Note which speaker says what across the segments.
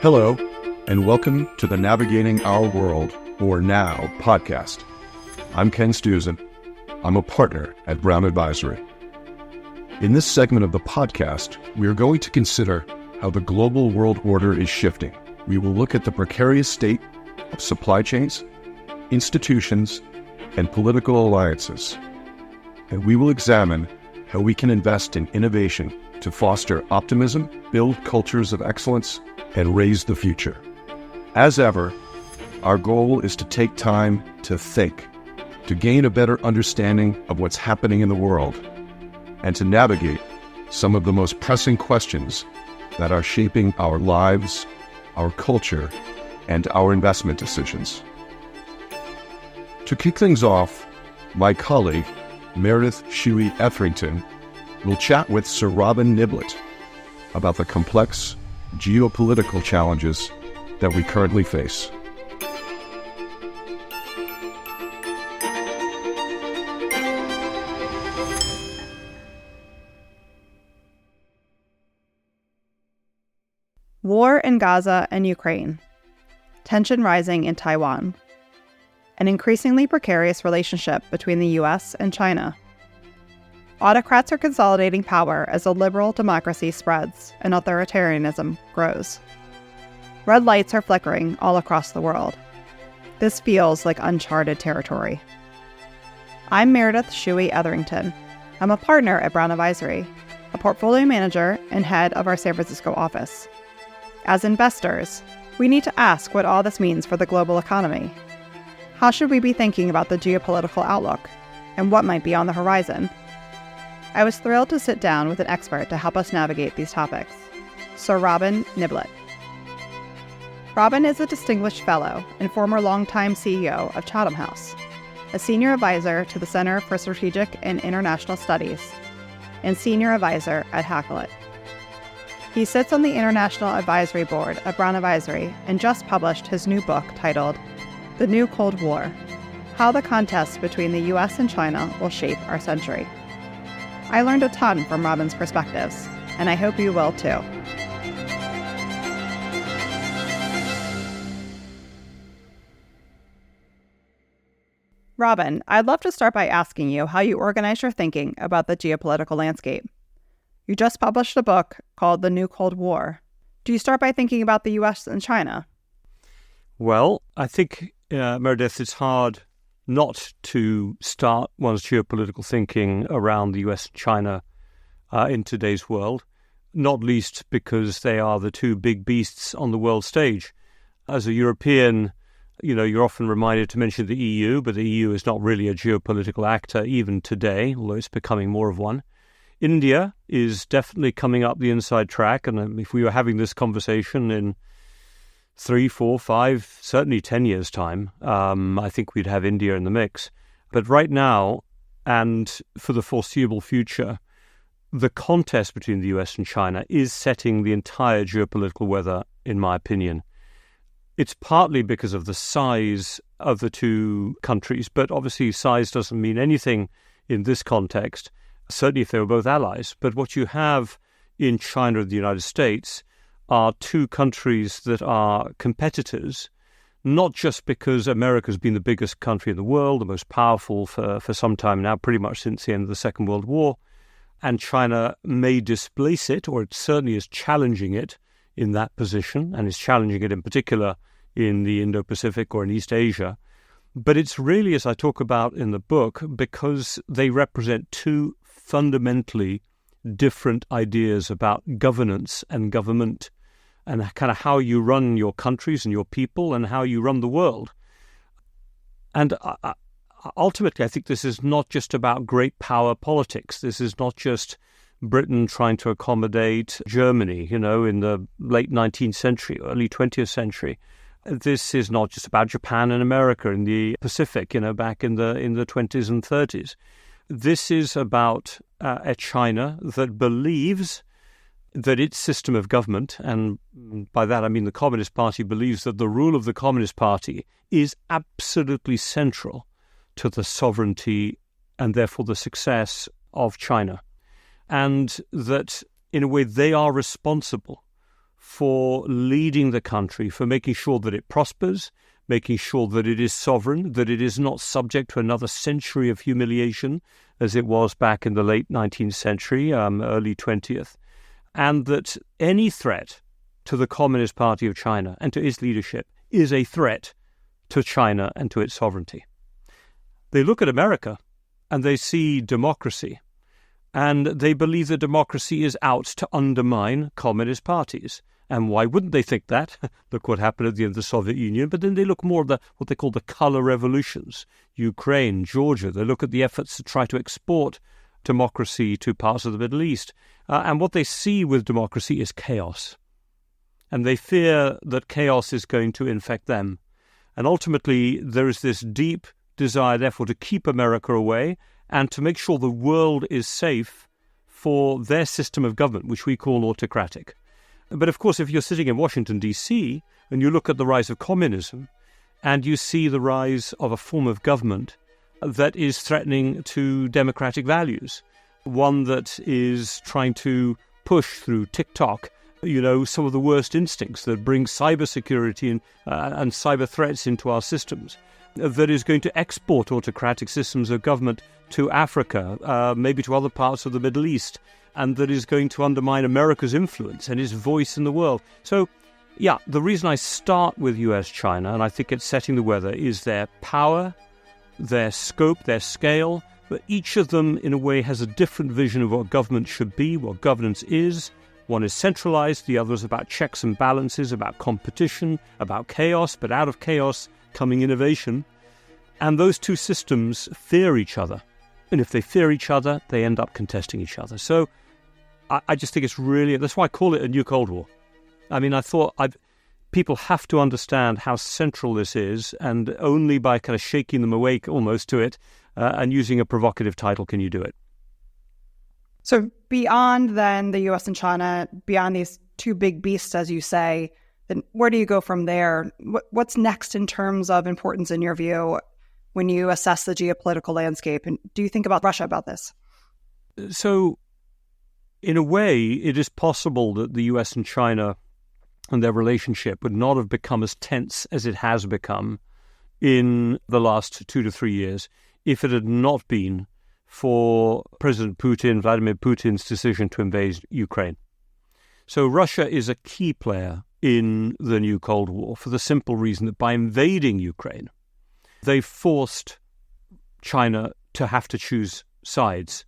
Speaker 1: Hello, and welcome to the Navigating Our World, or NOW, podcast. I'm Ken Stuzen. I'm a partner at Brown Advisory. In this segment of the podcast, we are going to consider how the global world order is shifting. We will look at the precarious state of supply chains, institutions, and political alliances. And we will examine how we can invest in innovation to foster optimism, build cultures of excellence, and raise the future. As ever, our goal is to take time to think, to gain a better understanding of what's happening in the world, and to navigate some of the most pressing questions that are shaping our lives, our culture, and our investment decisions. To kick things off, my colleague, Meredith Shuey Etherington, will chat with Sir Robin Niblett about the complex geopolitical challenges that we currently face.
Speaker 2: War in Gaza and Ukraine. Tension rising in Taiwan. An increasingly precarious relationship between the U.S. and China. Autocrats are consolidating power as a liberal democracy spreads and authoritarianism grows. Red lights are flickering all across the world. This feels like uncharted territory. I'm Meredith Shuey Etherington. I'm a partner at Brown Advisory, a portfolio manager and head of our San Francisco office. As investors, we need to ask what all this means for the global economy. How should we be thinking about the geopolitical outlook and what might be on the horizon? I was thrilled to sit down with an expert to help us navigate these topics, Sir Robin Niblett. Robin is a distinguished fellow and former longtime CEO of Chatham House, a senior advisor to the Center for Strategic and International Studies, and senior advisor at Hackett. He sits on the International Advisory Board of Brown Advisory and just published his new book titled The New Cold War: How the Contest Between the U.S. and China Will Shape Our Century. I learned a ton from Robin's perspectives, and I hope you will too. Robin, I'd love to start by asking you how you organize your thinking about the geopolitical landscape. You just published a book called The New Cold War. Do you start by thinking about the U.S. and China?
Speaker 3: Well, I think, Meredith, it's hard not to start one's geopolitical thinking around the U.S. and China in today's world, not least because they are the two big beasts on the world stage. As a European, you're often reminded to mention the EU, but the EU is not really a geopolitical actor even today, although it's becoming more of one. India is definitely coming up the inside track, and if we were having this conversation in 3, 4, 5, certainly 10 years' time, I think we'd have India in the mix. But right now, and for the foreseeable future, the contest between the US and China is setting the entire geopolitical weather, in my opinion. It's partly because of the size of the two countries, but obviously size doesn't mean anything in this context, certainly if they were both allies. But what you have in China and the United States are two countries that are competitors, not just because America's been the biggest country in the world, the most powerful for some time now, pretty much since the end of the Second World War, and China may displace it, or it certainly is challenging it in that position, and is challenging it in particular in the Indo-Pacific or in East Asia. But it's really, as I talk about in the book, because they represent two fundamentally different ideas about governance and government and kind of how you run your countries and your people and how you run the world. And ultimately, I think this is not just about great power politics. This is not just Britain trying to accommodate Germany, in the late 19th century, early 20th century. This is not just about Japan and America in the Pacific, back in the 20s and 30s. This is about a China that believes that its system of government, and by that I mean the Communist Party, believes that the rule of the Communist Party is absolutely central to the sovereignty and therefore the success of China. And that in a way, they are responsible for leading the country, for making sure that it prospers, making sure that it is sovereign, that it is not subject to another century of humiliation, as it was back in the late 19th century, early 20th, and that any threat to the Communist Party of China and to its leadership is a threat to China and to its sovereignty. They look at America and they see democracy, and they believe that democracy is out to undermine communist parties. And why wouldn't they think that? Look what happened at the end of the Soviet Union. But then they look more at what they call the color revolutions. Ukraine, Georgia, they look at the efforts to try to export democracy to parts of the Middle East. And what they see with democracy is chaos. And they fear that chaos is going to infect them. And ultimately, there is this deep desire, therefore, to keep America away and to make sure the world is safe for their system of government, which we call autocratic. But of course, if you're sitting in Washington, D.C., and you look at the rise of communism, and you see the rise of a form of government that is threatening to democratic values, one that is trying to push through TikTok, some of the worst instincts that bring cybersecurity and cyber threats into our systems, that is going to export autocratic systems of government to Africa, maybe to other parts of the Middle East, and that is going to undermine America's influence and its voice in the world. So, yeah, the reason I start with US-China, and I think it's setting the weather, is their power, their scope, their scale, but each of them, in a way, has a different vision of what government should be, what governance is. One is centralized, the other is about checks and balances, about competition, about chaos, but out of chaos coming innovation. And those two systems fear each other. And if they fear each other, they end up contesting each other. So I just think it's really, that's why I call it a new Cold War. I mean, people have to understand how central this is, and only by kind of shaking them awake almost to it and using a provocative title can you do it.
Speaker 2: So beyond then the U.S. and China, beyond these two big beasts, as you say, then where do you go from there? What's next in terms of importance in your view when you assess the geopolitical landscape? And do you think about Russia about this?
Speaker 3: So in a way, it is possible that the U.S. and China and their relationship would not have become as tense as it has become in the last 2 to 3 years if it had not been for President Putin, Vladimir Putin's decision to invade Ukraine. So Russia is a key player in the new Cold War for the simple reason that by invading Ukraine, they forced China to have to choose sides.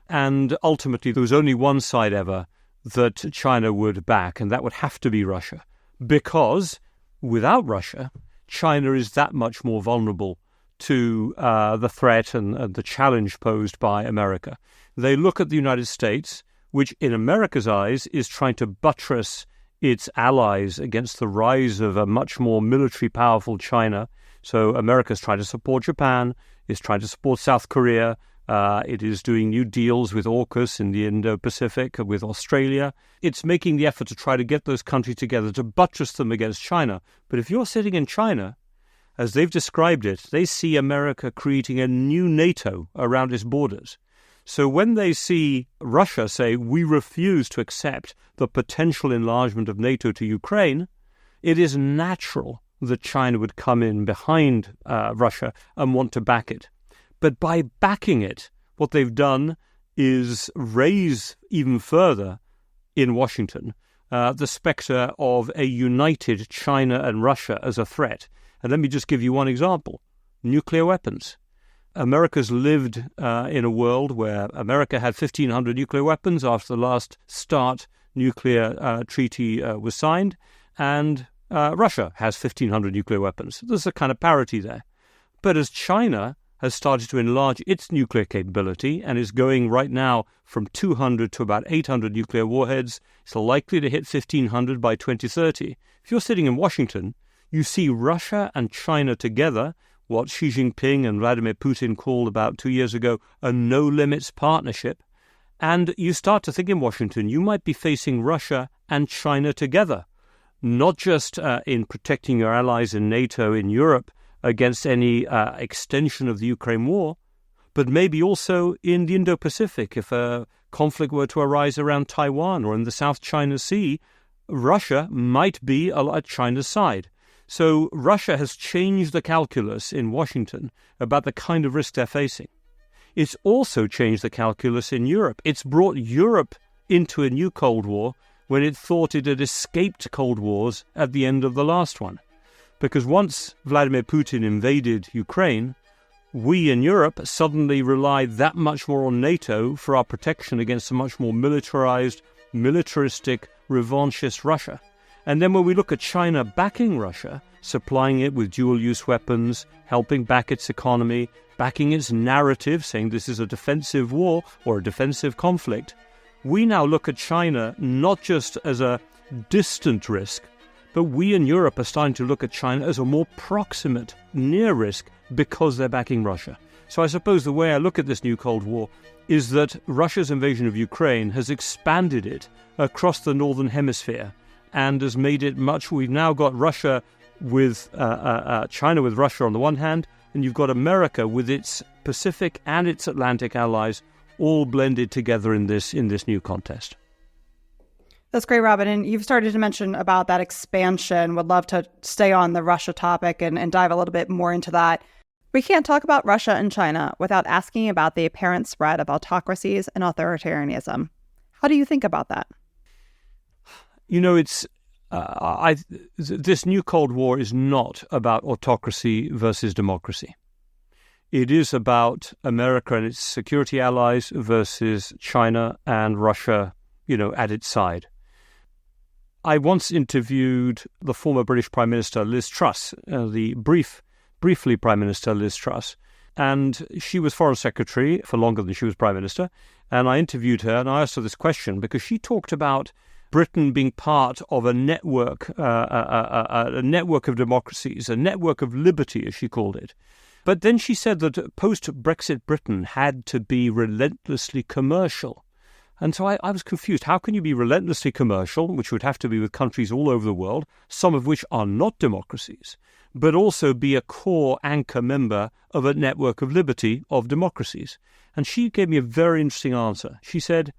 Speaker 3: And ultimately, there was only one side ever that China would back, and that would have to be Russia. Because without Russia, China is that much more vulnerable to the threat and the challenge posed by America. They look at the United States, which in America's eyes is trying to buttress its allies against the rise of a much more military powerful China. So America's trying to support Japan, is trying to support South Korea. It is doing new deals with AUKUS in the Indo-Pacific, with Australia. It's making the effort to try to get those countries together to buttress them against China. But if you're sitting in China, as they've described it, they see America creating a new NATO around its borders. So when they see Russia say, we refuse to accept the potential enlargement of NATO to Ukraine, it is natural that China would come in behind Russia and want to back it. But by backing it, what they've done is raise even further in Washington the specter of a united China and Russia as a threat. And let me just give you one example. Nuclear weapons. America's lived in a world where America had 1,500 nuclear weapons after the last START nuclear treaty was signed, and Russia has 1,500 nuclear weapons. There's a kind of parity there. But as China has started to enlarge its nuclear capability and is going right now from 200 to about 800 nuclear warheads, it's likely to hit 1,500 by 2030. If you're sitting in Washington, you see Russia and China together, what Xi Jinping and Vladimir Putin called about 2 years ago a no-limits partnership, and you start to think in Washington you might be facing Russia and China together, not just in protecting your allies in NATO in Europe against any extension of the Ukraine war, but maybe also in the Indo-Pacific if a conflict were to arise around Taiwan or in the South China Sea, Russia might be at China's side. So Russia has changed the calculus in Washington about the kind of risk they're facing. It's also changed the calculus in Europe. It's brought Europe into a new Cold War when it thought it had escaped Cold Wars at the end of the last one. Because once Vladimir Putin invaded Ukraine, we in Europe suddenly relied that much more on NATO for our protection against a much more militarized, militaristic, revanchist Russia. And then when we look at China backing Russia, supplying it with dual-use weapons, helping back its economy, backing its narrative, saying this is a defensive war or a defensive conflict, we now look at China not just as a distant risk, but we in Europe are starting to look at China as a more proximate, near risk because they're backing Russia. So I suppose the way I look at this new Cold War is that Russia's invasion of Ukraine has expanded it across the northern hemisphere and has made it much. We've now got Russia with China with Russia on the one hand, and you've got America with its Pacific and its Atlantic allies all blended together in this new contest.
Speaker 2: That's great, Robin. And you've started to mention about that expansion. Would love to stay on the Russia topic and dive a little bit more into that. We can't talk about Russia and China without asking about the apparent spread of autocracies and authoritarianism. How do you think about that?
Speaker 3: You know, this new Cold War is not about autocracy versus democracy. It is about America and its security allies versus China and Russia, at its side. I once interviewed the former British Prime Minister Liz Truss, briefly Prime Minister Liz Truss, and she was Foreign Secretary for longer than she was Prime Minister. And I interviewed her and I asked her this question because she talked about Britain being part of a network of democracies, a network of liberty, as she called it. But then she said that post-Brexit Britain had to be relentlessly commercial. And so I was confused. How can you be relentlessly commercial, which would have to be with countries all over the world, some of which are not democracies, but also be a core anchor member of a network of liberty of democracies? And she gave me a very interesting answer. She said,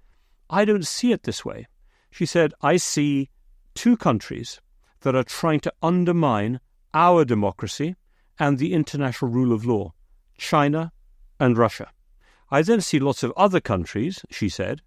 Speaker 3: I don't see it this way. She said, I see two countries that are trying to undermine our democracy and the international rule of law, China and Russia. I then see lots of other countries, she said,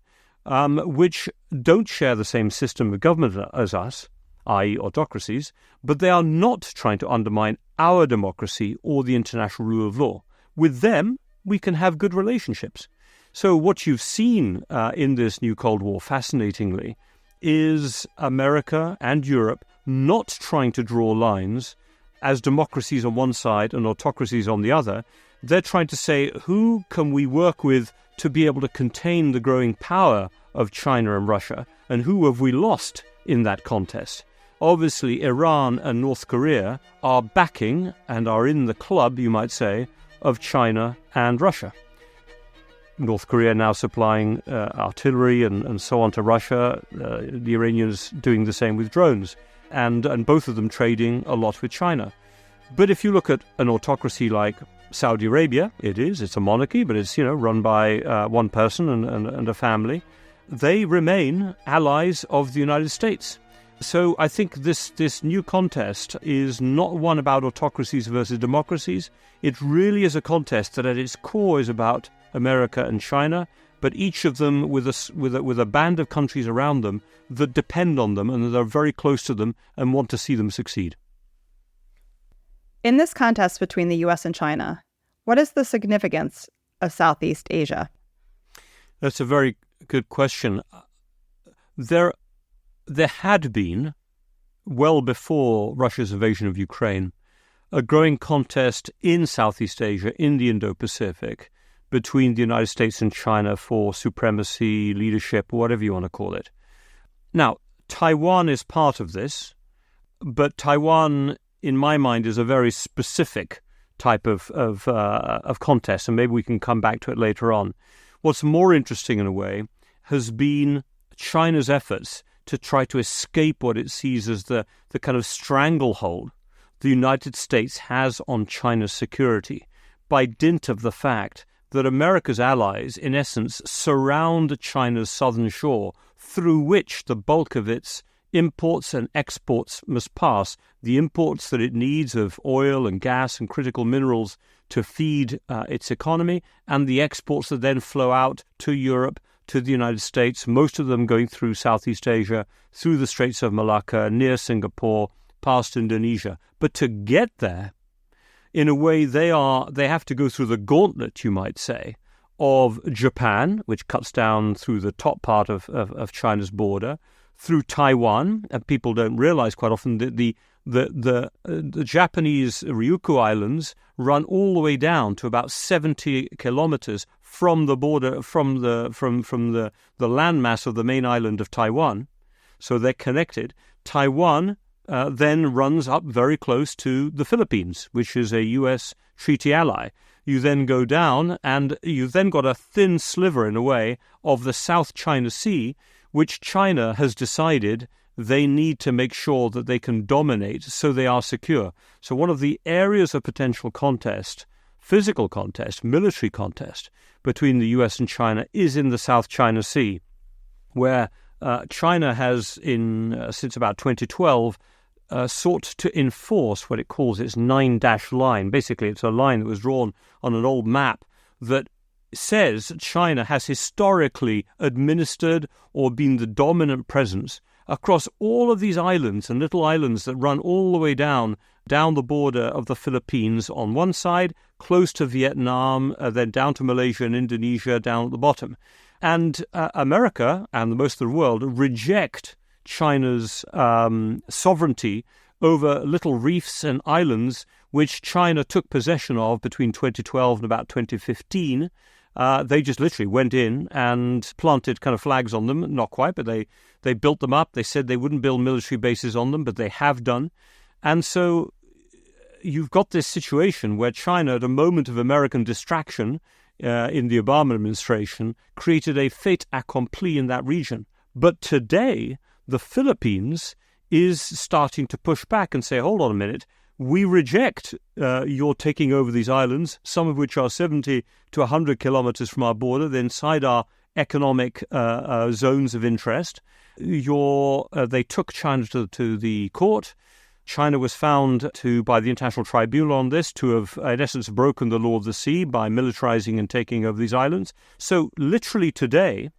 Speaker 3: which don't share the same system of government as us, i.e. autocracies, but they are not trying to undermine our democracy or the international rule of law. With them, we can have good relationships. So what you've seen in this new Cold War, fascinatingly, is America and Europe not trying to draw lines as democracies on one side and autocracies on the other. They're trying to say, who can we work with to be able to contain the growing power of China and Russia, and who have we lost in that contest? Obviously, Iran and North Korea are backing and are in the club, you might say, of China and Russia. North Korea now supplying artillery and so on to Russia. The Iranians doing the same with drones, and both of them trading a lot with China. But if you look at an autocracy like Saudi Arabia, it's a monarchy, but it's run by one person and a family. They remain allies of the United States. So I think this new contest is not one about autocracies versus democracies. It really is a contest that at its core is about America and China, but each of them with a band of countries around them that depend on them and that are very close to them and want to see them succeed.
Speaker 2: In this contest between the U.S. and China, what is the significance of Southeast Asia?
Speaker 3: That's a very good question. There had been, well before Russia's invasion of Ukraine, a growing contest in Southeast Asia, in the Indo-Pacific, between the United States and China for supremacy, leadership, whatever you want to call it. Now, Taiwan is part of this, but Taiwan, in my mind, is a very specific type of contest, and maybe we can come back to it later on. What's more interesting, in a way, has been China's efforts to try to escape what it sees as the kind of stranglehold the United States has on China's security, by dint of the fact that America's allies, in essence, surround China's southern shore, through which the bulk of its imports and exports must pass. The imports that it needs of oil and gas and critical minerals to feed its economy, and the exports that then flow out to Europe, to the United States, most of them going through Southeast Asia, through the Straits of Malacca, near Singapore, past Indonesia. But to get there, in a way, they have to go through the gauntlet, you might say, of Japan, which cuts down through the top part of China's border, through Taiwan, and people don't realize quite often that the Japanese Ryukyu Islands run all the way down to about 70 kilometers from the border, from the landmass of the main island of Taiwan. So they're connected. Taiwan then runs up very close to the Philippines, which is a U.S. treaty ally. You then go down, and you've then got a thin sliver, in a way, of the South China Sea, which China has decided they need to make sure that they can dominate so they are secure. So one of the areas of potential contest, physical contest, military contest, between the U.S. and China is in the South China Sea, where China has, since about 2012, sought to enforce what it calls its 9-dash line. Basically, it's a line that was drawn on an old map that says China has historically administered or been the dominant presence across all of these islands and little islands that run all the way down the border of the Philippines on one side, close to Vietnam, then down to Malaysia and Indonesia down at the bottom. And America and most of the world reject China's sovereignty over little reefs and islands which China took possession of between 2012 and about 2015. They just literally went in and planted kind of flags on them. Not quite, but they built them up. They said they wouldn't build military bases on them, but they have done. And so you've got this situation where China, at a moment of American distraction in the Obama administration, created a fait accompli in that region. But today, the Philippines is starting to push back and say, hold on a minute, we reject your taking over these islands, some of which are 70 to 100 kilometers from our border. They're inside our economic zones of interest. They took China to the court. China was found by the International Tribunal on this to have, in essence, broken the law of the sea by militarizing and taking over these islands. So literally today,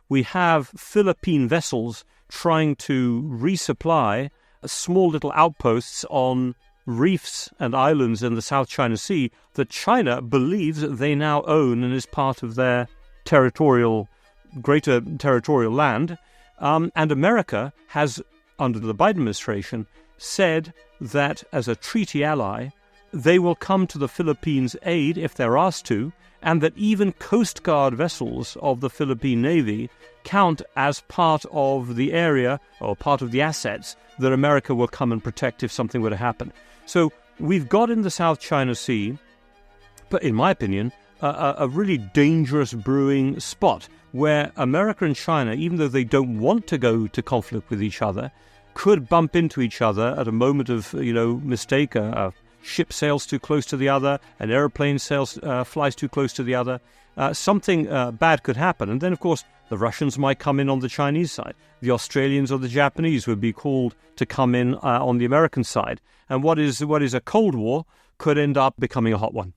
Speaker 3: we have Philippine vessels trying to resupply small little outposts on reefs and islands in the South China Sea that China believes they now own and is part of their greater territorial land. And America has, under the Biden administration, said that as a treaty ally, they will come to the Philippines' aid if they're asked to, and that even Coast Guard vessels of the Philippine Navy count as part of the area or part of the assets that America will come and protect if something were to happen. So we've got in the South China Sea, but in my opinion, a really dangerous brewing spot where America and China, even though they don't want to go to conflict with each other, could bump into each other at a moment of, mistake. A ship sails too close to the other, an airplane flies too close to the other. Something bad could happen. And then, of course, the Russians might come in on the Chinese side. The Australians or the Japanese would be called to come in on the American side. And what is a Cold War could end up becoming a hot one.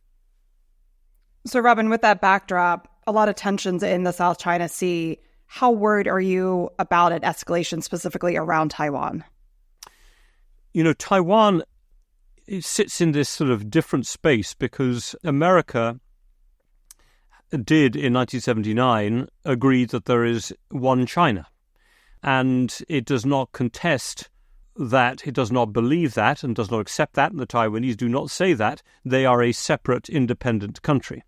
Speaker 2: So, Robin, with that backdrop, a lot of tensions in the South China Sea. How worried are you about an escalation specifically around Taiwan?
Speaker 3: Taiwan sits in this sort of different space because America did, in 1979, agree that there is one China. And it does not contest that, it does not believe that, and does not accept that, and the Taiwanese do not say that. They are a separate, independent country.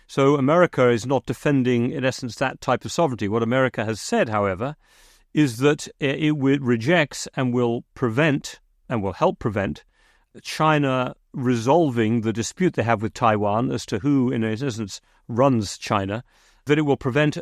Speaker 3: So America is not defending, in essence, that type of sovereignty. What America has said, however, is that it rejects and will prevent, and will help prevent, China resolving the dispute they have with Taiwan as to who, in essence, runs China, that it will prevent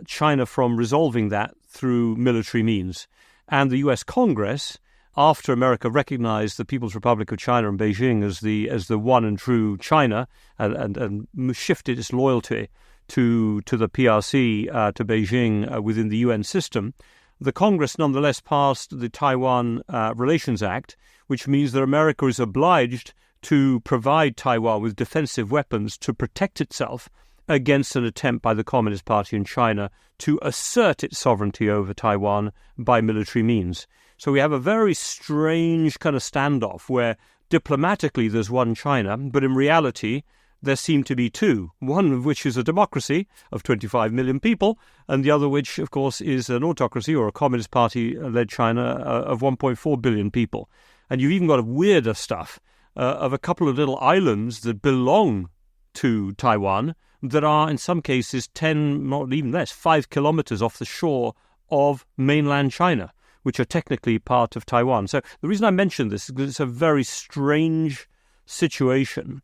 Speaker 3: China from resolving that through military means. And the U.S. Congress after America recognized the People's Republic of China and Beijing as the one and true China and shifted its loyalty to the PRC, to Beijing within the UN system, the Congress nonetheless passed the Taiwan Relations Act, which means that America is obliged to provide Taiwan with defensive weapons to protect itself against an attempt by the Communist Party in China to assert its sovereignty over Taiwan by military means. So we have a very strange kind of standoff where diplomatically there's one China, but in reality there seem to be two, one of which is a democracy of 25 million people, and the other which, of course, is an autocracy or a Communist Party-led China of 1.4 billion people. And you've even got weirder stuff of a couple of little islands that belong to Taiwan that are, in some cases, 10, not even less, 5 kilometers off the shore of mainland China, which are technically part of Taiwan. So the reason I mention this is because it's a very strange situation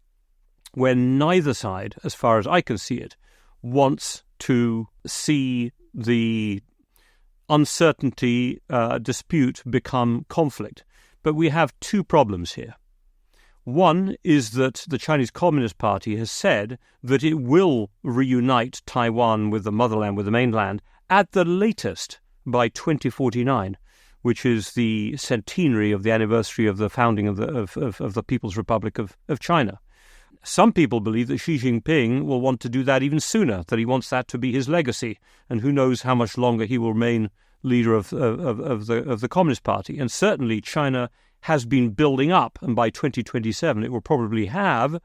Speaker 3: where neither side, as far as I can see it, wants to see the uncertainty dispute become conflict. But we have two problems here. One is that the Chinese Communist Party has said that it will reunite Taiwan with the motherland, with the mainland, at the latest by 2049, which is the centenary of the anniversary of the founding of the People's Republic of China. Some people believe that Xi Jinping will want to do that even sooner, that he wants that to be his legacy, and who knows how much longer he will remain leader of the Communist Party. And certainly China has been building up, and by 2027 it will probably have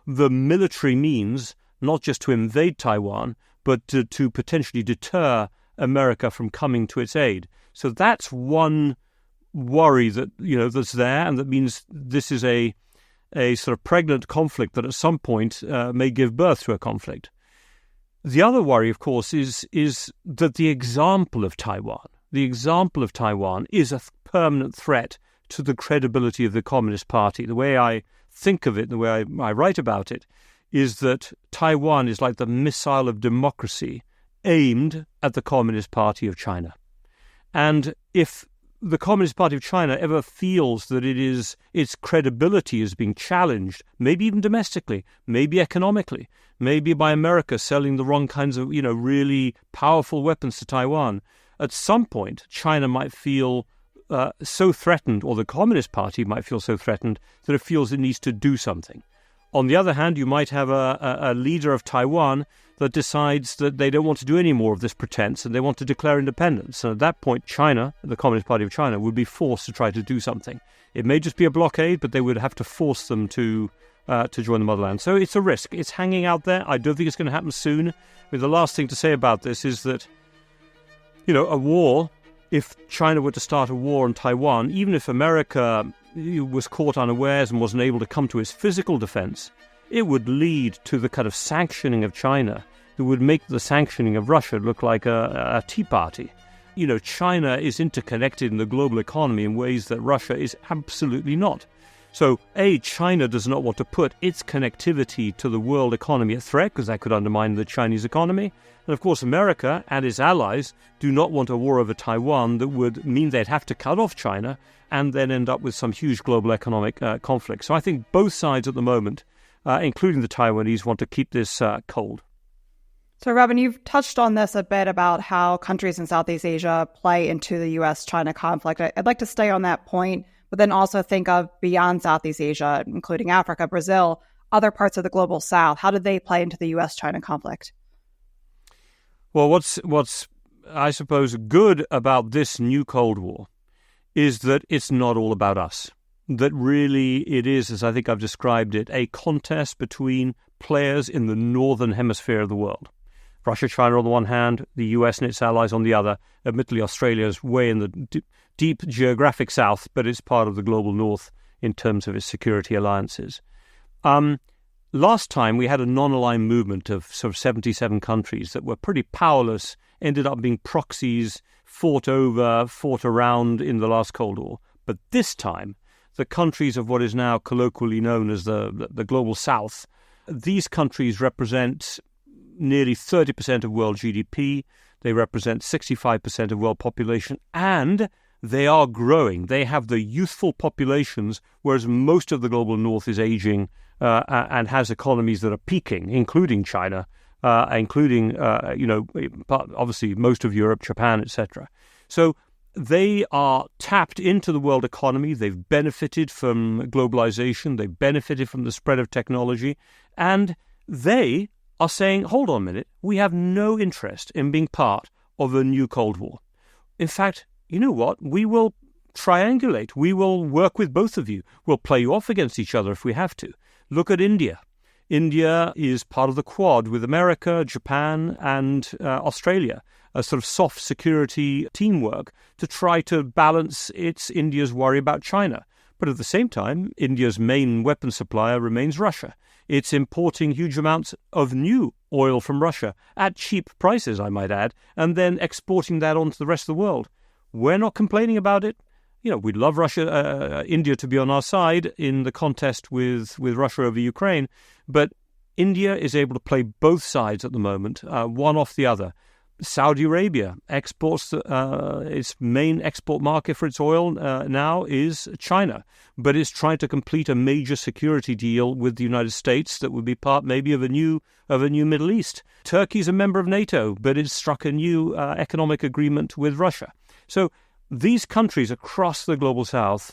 Speaker 3: the military means not just to invade Taiwan, but to potentially deter America from coming to its aid. So that's one worry that that's there, and that means this is a sort of pregnant conflict that at some point may give birth to a conflict. The other worry, of course, is that the example of Taiwan is a permanent threat to the credibility of the Communist Party. The way I think of it, the way I write about it, is that Taiwan is like the missile of democracy aimed at the Communist Party of China. And if the Communist Party of China ever feels that its credibility is being challenged, maybe even domestically, maybe economically, maybe by America selling the wrong kinds of, really powerful weapons to Taiwan, at some point China might feel so threatened, or the Communist Party might feel so threatened, that it feels it needs to do something. On the other hand, you might have a leader of Taiwan that decides that they don't want to do any more of this pretense and they want to declare independence. And at that point, China, the Communist Party of China, would be forced to try to do something. It may just be a blockade, but they would have to force them to join the motherland. So it's a risk. It's hanging out there. I don't think it's going to happen soon. I mean, the last thing to say about this is that, a war, if China were to start a war on Taiwan, even if America was caught unawares and wasn't able to come to its physical defense, it would lead to the kind of sanctioning of China that would make the sanctioning of Russia look like a tea party. China is interconnected in the global economy in ways that Russia is absolutely not. So, China does not want to put its connectivity to the world economy at threat, because that could undermine the Chinese economy. And of course, America and its allies do not want a war over Taiwan that would mean they'd have to cut off China and then end up with some huge global economic conflict. So I think both sides at the moment, including the Taiwanese, want to keep this cold.
Speaker 2: So, Robin, you've touched on this a bit about how countries in Southeast Asia play into the U.S.-China conflict. I'd like to stay on that point, but then also think of beyond Southeast Asia, including Africa, Brazil, other parts of the global South. How do they play into the U.S.-China conflict?
Speaker 3: Well, what's I suppose good about this new Cold War is that it's not all about us. That really it is, as I think I've described it, a contest between players in the northern hemisphere of the world. Russia, China on the one hand, the US and its allies on the other. Admittedly, Australia is way in the deep geographic south, but it's part of the global north in terms of its security alliances. Last time we had a non-aligned movement of sort of 77 countries that were pretty powerless, ended up being proxies, fought around in the last Cold War. But this time, the countries of what is now colloquially known as the global south, these countries represent nearly 30% of world GDP. They represent 65% of world population, and they are growing. They have the youthful populations, whereas most of the global north is aging and has economies that are peaking, including China, including, obviously most of Europe, Japan, etc. So they are tapped into the world economy. They've benefited from globalization. They've benefited from the spread of technology. And they are saying, hold on a minute, we have no interest in being part of a new Cold War. In fact, you know what? We will triangulate. We will work with both of you. We'll play you off against each other if we have to. Look at India. India is part of the Quad with America, Japan, and Australia, a sort of soft security teamwork to try to balance India's worry about China. But at the same time, India's main weapon supplier remains Russia. It's importing huge amounts of new oil from Russia at cheap prices, I might add, and then exporting that onto the rest of the world. We're not complaining about it. We'd love India to be on our side in the contest with Russia over Ukraine, but India is able to play both sides at the moment, one off the other. Saudi Arabia exports, its main export market for its oil now is China, but it's trying to complete a major security deal with the United States that would be part maybe of a new Middle East. Turkey's a member of NATO, but it's struck a new economic agreement with Russia. So these countries across the global south,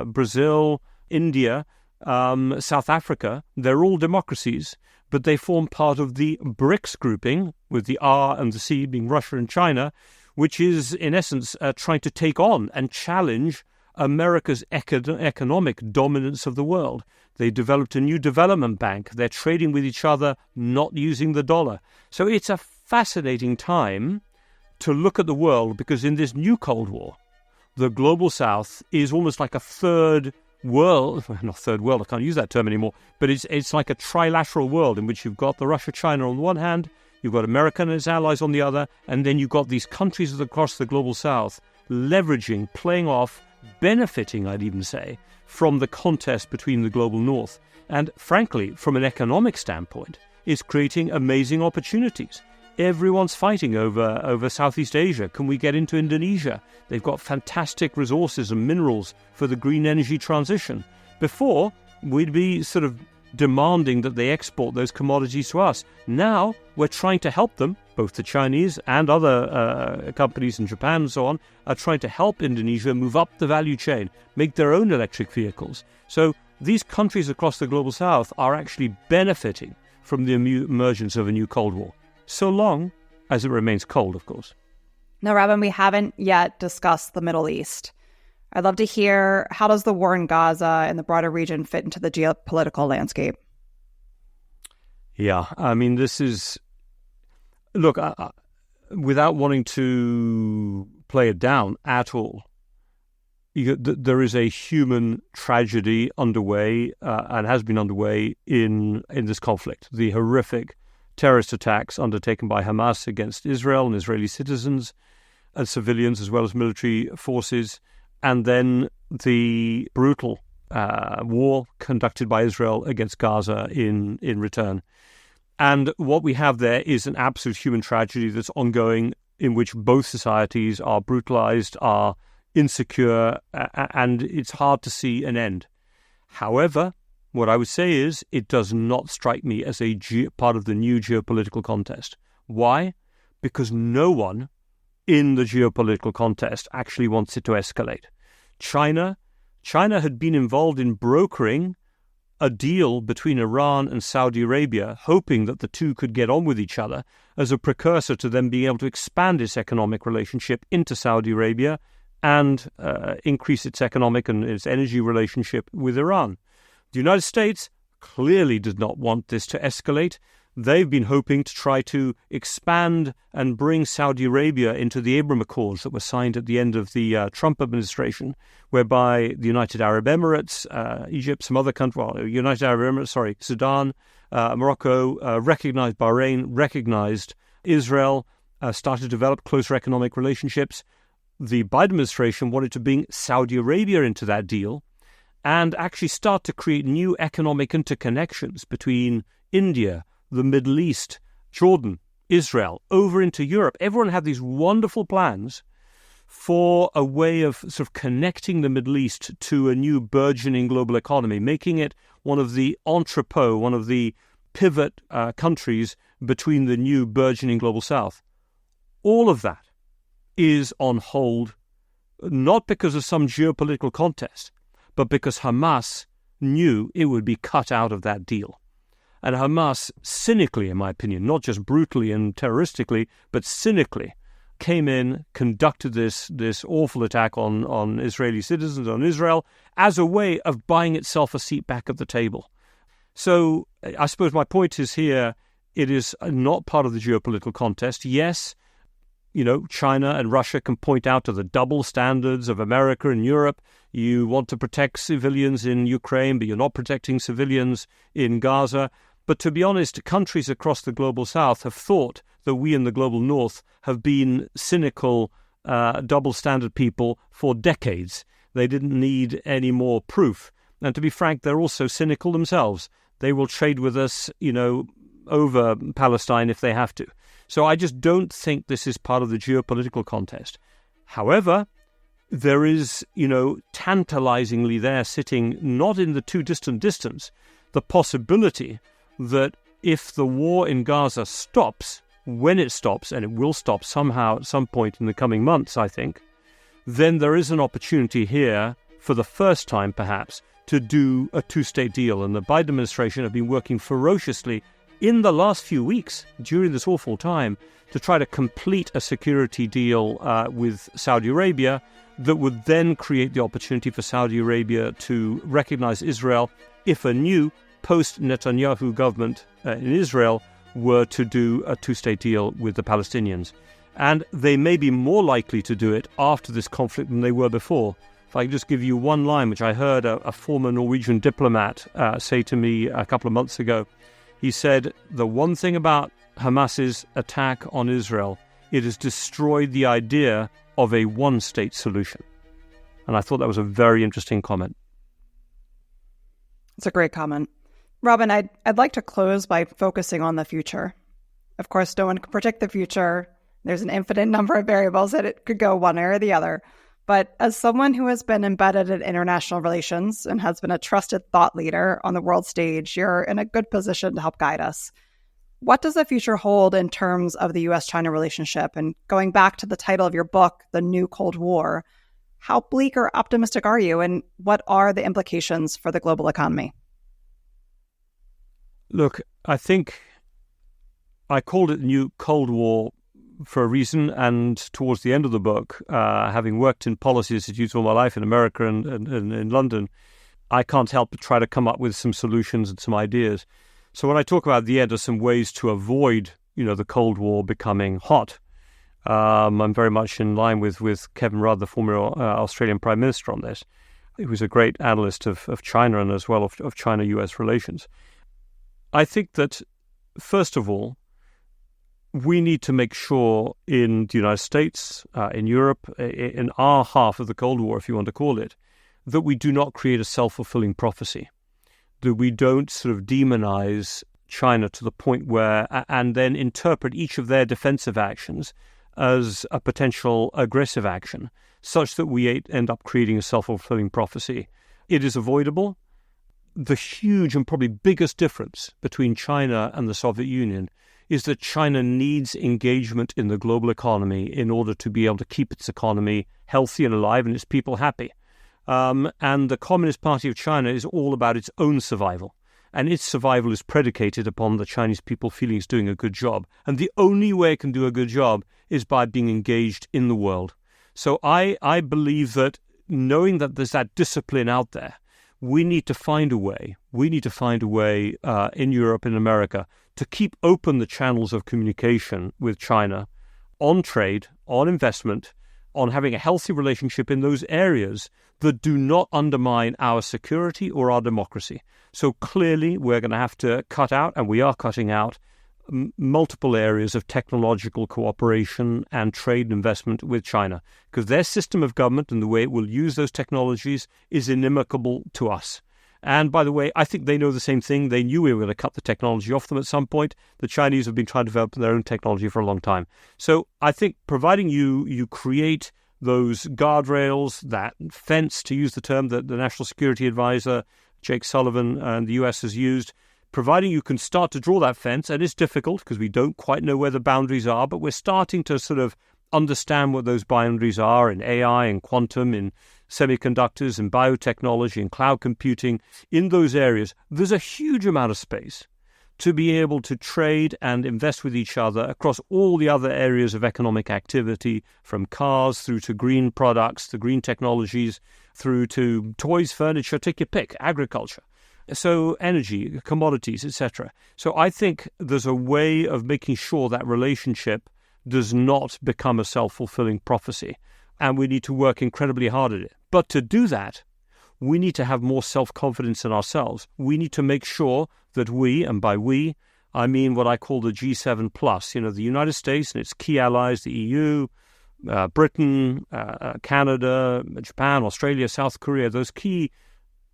Speaker 3: Brazil, India, South Africa, they're all democracies, but they form part of the BRICS grouping, with the R and the C being Russia and China, which is, in essence, trying to take on and challenge America's economic dominance of the world. They developed a new development bank. They're trading with each other, not using the dollar. So it's a fascinating time to look at the world, because in this new Cold War, the global south is almost like a third world, not third world, I can't use that term anymore, but it's like a trilateral world in which you've got the Russia-China on the one hand, you've got America and its allies on the other, and then you've got these countries across the global south leveraging, playing off, benefiting, I'd even say, from the contest between the global north. And frankly, from an economic standpoint, it's creating amazing opportunities. Everyone's fighting over Southeast Asia. Can we get into Indonesia? They've got fantastic resources and minerals for the green energy transition. Before, we'd be sort of demanding that they export those commodities to us. Now, we're trying to help them, both the Chinese and other companies in Japan and so on, are trying to help Indonesia move up the value chain, make their own electric vehicles. So these countries across the global south are actually benefiting from the emergence of a new Cold War. So long as it remains cold, of course.
Speaker 2: Now, Robin, we haven't yet discussed the Middle East. I'd love to hear, how does the war in Gaza and the broader region fit into the geopolitical landscape?
Speaker 3: Yeah, I mean, this is... Look, without wanting to play it down at all, there is a human tragedy underway and has been underway in this conflict. The horrific terrorist attacks undertaken by Hamas against Israel and Israeli citizens and civilians as well as military forces, and then the brutal war conducted by Israel against Gaza in return. And what we have there is an absolute human tragedy that's ongoing, in which both societies are brutalized, are insecure, and it's hard to see an end. However, what I would say is it does not strike me as a part of the new geopolitical contest. Why? Because no one in the geopolitical contest actually wants it to escalate. China had been involved in brokering a deal between Iran and Saudi Arabia, hoping that the two could get on with each other as a precursor to them being able to expand its economic relationship into Saudi Arabia and increase its economic and its energy relationship with Iran. The United States clearly does not want this to escalate. They've been hoping to try to expand and bring Saudi Arabia into the Abraham Accords that were signed at the end of the Trump administration, whereby the United Arab Emirates, Egypt, some other countries, Sudan, Morocco, recognized Bahrain, recognized Israel, started to develop closer economic relationships. The Biden administration wanted to bring Saudi Arabia into that deal and actually start to create new economic interconnections between India, the Middle East, Jordan, Israel, over into Europe. Everyone had these wonderful plans for a way of sort of connecting the Middle East to a new burgeoning global economy, making it one of the entrepot, one of the pivot countries between the new burgeoning global South. All of that is on hold, not because of some geopolitical contest, but because Hamas knew it would be cut out of that deal. And Hamas, cynically, in my opinion, not just brutally and terroristically, but cynically, came in, conducted this awful attack on Israeli citizens, on Israel, as a way of buying itself a seat back at the table. So I suppose my point is here, it is not part of the geopolitical contest. Yes, China and Russia can point out to the double standards of America and Europe. You want to protect civilians in Ukraine, but you're not protecting civilians in Gaza. But to be honest, countries across the global South have thought that we in the global North have been cynical, double standard people for decades. They didn't need any more proof. And to be frank, they're also cynical themselves. They will trade with us, over Palestine if they have to. So I just don't think this is part of the geopolitical contest. However, there is, tantalizingly there sitting, not in the too distant distance, the possibility that if the war in Gaza stops, when it stops, and it will stop somehow at some point in the coming months, I think, then there is an opportunity here, for the first time perhaps, to do a two-state deal. And the Biden administration have been working ferociously in the last few weeks, during this awful time, to try to complete a security deal with Saudi Arabia that would then create the opportunity for Saudi Arabia to recognize Israel if a new post-Netanyahu government in Israel were to do a two-state deal with the Palestinians. And they may be more likely to do it after this conflict than they were before. If I could just give you one line, which I heard a former Norwegian diplomat say to me a couple of months ago. He said, the one thing about Hamas's attack on Israel, it has destroyed the idea of a one-state solution. And I thought that was a very interesting comment.
Speaker 2: It's a great comment. Robin, I'd like to close by focusing on the future. Of course, no one can predict the future. There's an infinite number of variables that it could go one way or the other. But as someone who has been embedded in international relations and has been a trusted thought leader on the world stage, you're in a good position to help guide us. What does the future hold in terms of the U.S.-China relationship? And going back to the title of your book, The New Cold War, how bleak or optimistic are you? And what are the implications for the global economy?
Speaker 3: Look, I think I called it the New Cold War for a reason, and towards the end of the book, having worked in policy institutes all my life in America and in London, I can't help but try to come up with some solutions and some ideas. So when I talk about the end, there's some ways to avoid, the Cold War becoming hot. I'm very much in line with Kevin Rudd, the former Australian Prime Minister, on this. He was a great analyst of China and as well of China-US relations. I think that, first of all, we need to make sure in the United States, in Europe, in our half of the Cold War, if you want to call it, that we do not create a self-fulfilling prophecy, that we don't sort of demonize China to the point where, and then interpret each of their defensive actions as a potential aggressive action, such that we end up creating a self-fulfilling prophecy. It is avoidable. The huge and probably biggest difference between China and the Soviet Union is that China needs engagement in the global economy in order to be able to keep its economy healthy and alive and its people happy. And the Communist Party of China is all about its own survival. And its survival is predicated upon the Chinese people feeling it's doing a good job. And the only way it can do a good job is by being engaged in the world. So I believe that knowing that there's that discipline out there, we need to find a way. We need to find a way in Europe and America to keep open the channels of communication with China on trade, on investment, on having a healthy relationship in those areas that do not undermine our security or our democracy. So clearly we're going to have to cut out, and we are cutting out, multiple areas of technological cooperation and trade and investment with China, because their system of government and the way it will use those technologies is inimical to us. And by the way, I think they know the same thing. They knew we were going to cut the technology off them at some point. The Chinese have been trying to develop their own technology for a long time. So I think providing you create those guardrails, that fence, to use the term that the National Security Advisor, Jake Sullivan, and the US has used, providing you can start to draw that fence, and it's difficult because we don't quite know where the boundaries are, but we're starting to sort of understand what those boundaries are in AI and quantum, in semiconductors and biotechnology and cloud computing. In those areas, there's a huge amount of space to be able to trade and invest with each other across all the other areas of economic activity, from cars through to green products, to green technologies, through to toys, furniture, take your pick, agriculture. So energy, commodities, etc. So I think there's a way of making sure that relationship does not become a self-fulfilling prophecy. And we need to work incredibly hard at it. But to do that, we need to have more self-confidence in ourselves. We need to make sure that we, and by we, I mean what I call the G7 plus, the United States and its key allies, the EU, Britain, Canada, Japan, Australia, South Korea, those key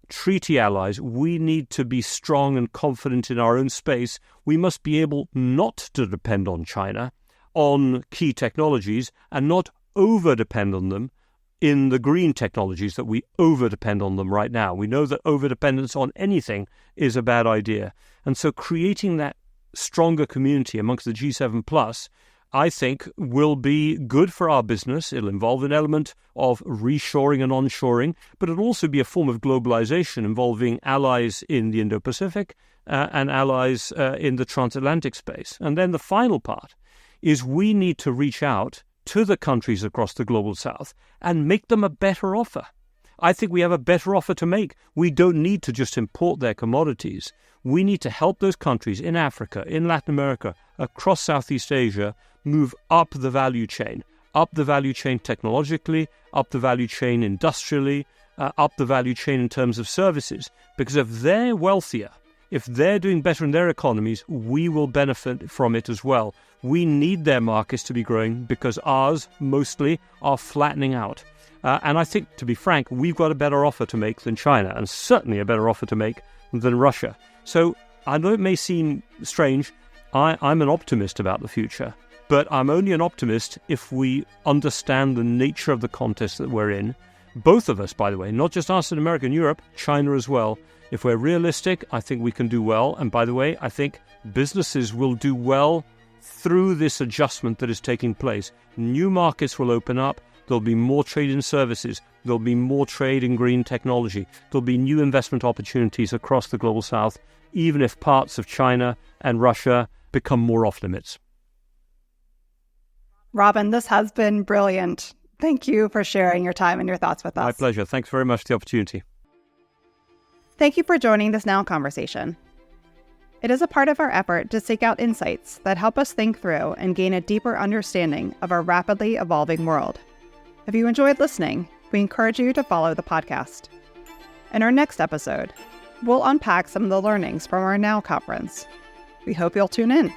Speaker 3: treaty allies. We need to be strong and confident in our own space. We must be able not to depend on China on key technologies and not over-depend on them in the green technologies that we over-depend on them right now. We know that over-dependence on anything is a bad idea. And so creating that stronger community amongst the G7 plus, I think, will be good for our business. It'll involve an element of reshoring and onshoring, but it'll also be a form of globalization involving allies in the Indo-Pacific and allies in the transatlantic space. And then the final part is we need to reach out to the countries across the global south and make them a better offer. I think we have a better offer to make. We don't need to just import their commodities. We need to help those countries in Africa, in Latin America, across Southeast Asia, move up the value chain technologically, up the value chain industrially, up the value chain in terms of services. Because if they're wealthier, if they're doing better in their economies, we will benefit from it as well. We need their markets to be growing because ours mostly are flattening out. And I think, to be frank, we've got a better offer to make than China, and certainly a better offer to make than Russia. So I know it may seem strange. I'm an optimist about the future, but I'm only an optimist if we understand the nature of the contest that we're in. Both of us, by the way, not just us in America and Europe, China as well. If we're realistic, I think we can do well. And by the way, I think businesses will do well through this adjustment that is taking place. New markets will open up. There'll be more trade in services. There'll be more trade in green technology. There'll be new investment opportunities across the global south, even if parts of China and Russia become more off limits.
Speaker 2: Robin, this has been brilliant. Thank you for sharing your time and your thoughts with us.
Speaker 3: My pleasure. Thanks very much for the opportunity.
Speaker 2: Thank you for joining this Now conversation. It is a part of our effort to seek out insights that help us think through and gain a deeper understanding of our rapidly evolving world. If you enjoyed listening, we encourage you to follow the podcast. In our next episode, we'll unpack some of the learnings from our Now conference. We hope you'll tune in.